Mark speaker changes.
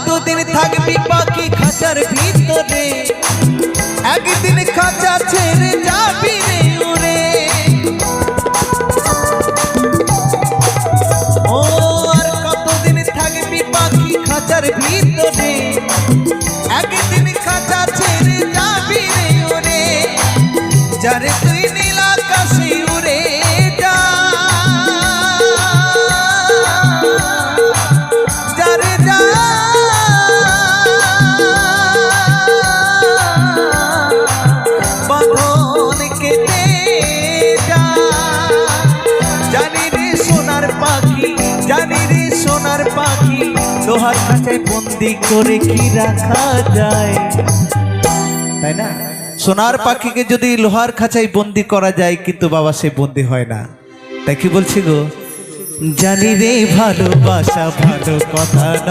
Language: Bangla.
Speaker 1: কতদিন থাকবি পাখি খাঁচার ভিতরে, একদিন খাঁচা ছেড়ে যাবি রে উড়ে। ও আর কতদিন থাকবি পাখি খাঁচার ভিতরে, একদিন খাঁচা ছেড়ে যাবি রে উড়ে। যারে তুই নীল আকাশে উড়ে যা, যারে যা বাঁধন কেটে যা। জানি রে সোনার পাখি, জানি রে সোনার পাখি, লোহার খাঁচায় বন্দি করে কি রাখা যায়, তাই না? সোনার পাখিকে যদি লোহার খাঁচায় বন্দি করা যায়, কিন্তু বাবা সে বন্দি হয় না। তাই কি বলছি গো, জানি রে ভালোবাসা ভালো কথা নয়।